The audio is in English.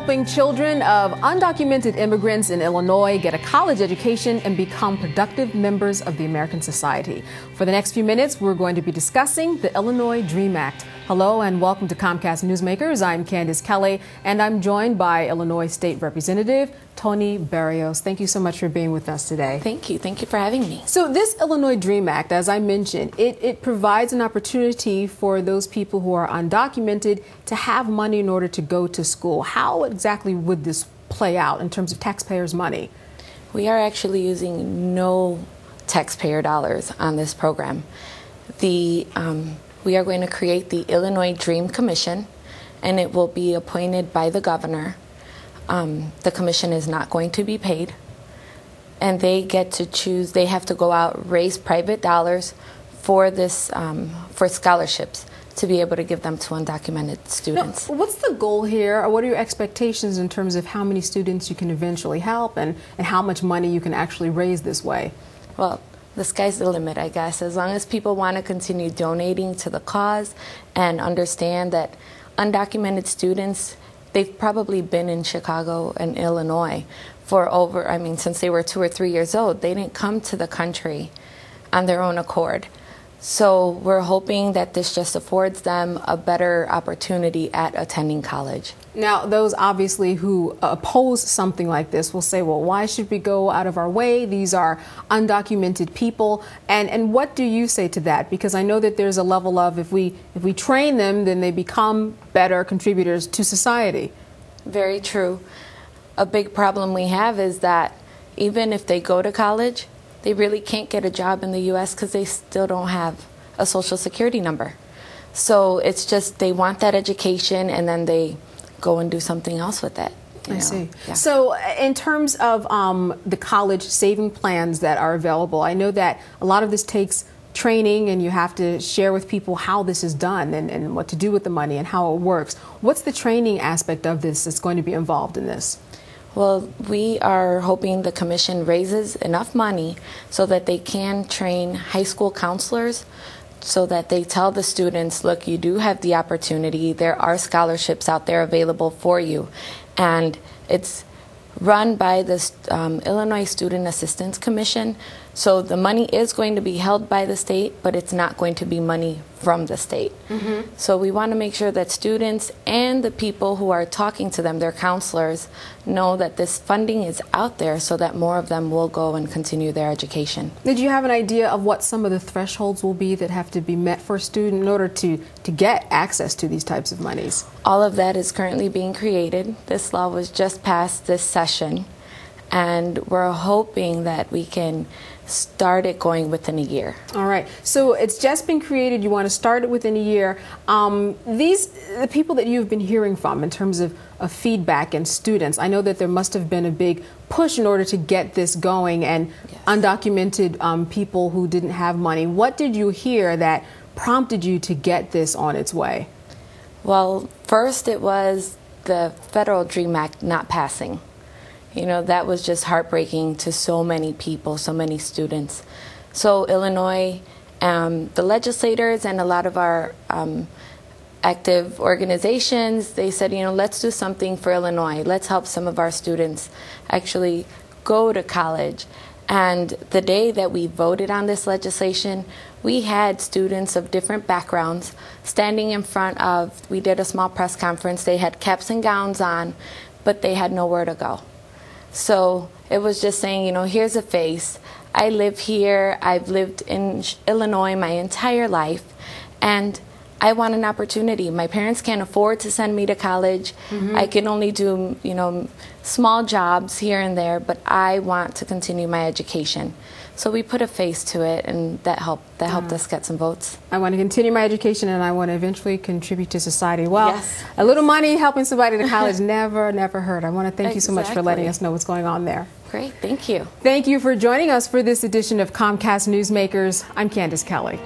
helping children of undocumented immigrants in Illinois get a college education and become productive members of the American society. For the next few minutes, we're going to be discussing the Illinois DREAM Act. Hello and welcome to Comcast Newsmakers. I'm Candace Kelly, and I'm joined by Illinois State Representative Toni Berrios. Thank you so much for being with us today. Thank you. Thank you for having me. So this Illinois DREAM Act, as I mentioned, it provides an opportunity for those people who are undocumented to have money in order to go to school. How exactly would this play out in terms of taxpayers' money? We are actually using no taxpayer dollars on this program. We are going to create the Illinois DREAM Commission, and it will be appointed by the governor. The commission is not going to be paid, and they get to choose. They have to go out, raise private dollars for this, for scholarships to be able to give them to undocumented students. Now, what's the goal here? Or what are your expectations in terms of how many students you can eventually help and how much money you can actually raise this way? Well, the sky's the limit, I guess. As long as people want to continue donating to the cause and understand that undocumented students, they've probably been in Chicago and Illinois for since they were 2 or 3 years old. They didn't come to the country on their own accord. So we're hoping that this just affords them a better opportunity at attending college. Now, those obviously who oppose something like this will say, well, why should we go out of our way? These are undocumented people. And what do you say to that? Because I know that there's a level of if we train them, then they become better contributors to society. Very true. A big problem we have is that even if they go to college, they really can't get a job in the U.S. because they still don't have a Social Security number. So it's just they want that education and then they go and do something else with it. I see. Yeah. So in terms of the college saving plans that are available, I know that a lot of this takes training and you have to share with people how this is done and what to do with the money and how it works. What's the training aspect of this that's going to be involved in this? Well, we are hoping the commission raises enough money so that they can train high school counselors so that they tell the students, look, you do have the opportunity. There are scholarships out there available for you. And it's run by the Illinois Student Assistance Commission. So the money is going to be held by the state, but it's not going to be money from the state. So we want to make sure that students and the people who are talking to them, their counselors, know that this funding is out there so that more of them will go and continue their education. Did you have an idea of what some of the thresholds will be that have to be met for a student in order to get access to these types of monies? All of that is currently being created. This law was just passed this session, and we're hoping that we can start it going within a year. All right. So it's just been created. You want to start it within a year. The people that you've been hearing from in terms of feedback and students, I know that there must have been a big push in order to get this going and yes. Undocumented people who didn't have money. What did you hear that prompted you to get this on its way? Well, first it was the federal DREAM Act not passing. You know, that was just heartbreaking to so many people, so many students. So Illinois, the legislators and a lot of our active organizations, they said, you know, let's do something for Illinois. Let's help some of our students actually go to college. And the day that we voted on this legislation, we had students of different backgrounds standing in front of, we did a small press conference. They had caps and gowns on, but they had nowhere to go. So it was just saying, you know, here's a face. I live here. I've lived in Illinois my entire life, and I want an opportunity. My parents can't afford to send me to college. I can only do, you know, small jobs here and there, but I want to continue my education. So we put a face to it, and that helped us get some votes. I want to continue my education, and I want to eventually contribute to society. Well, yes. A little money helping somebody to college never hurt. I want to thank you so much for letting us know what's going on there. Great, thank you. Thank you for joining us for this edition of Comcast Newsmakers. I'm Candace Kelly.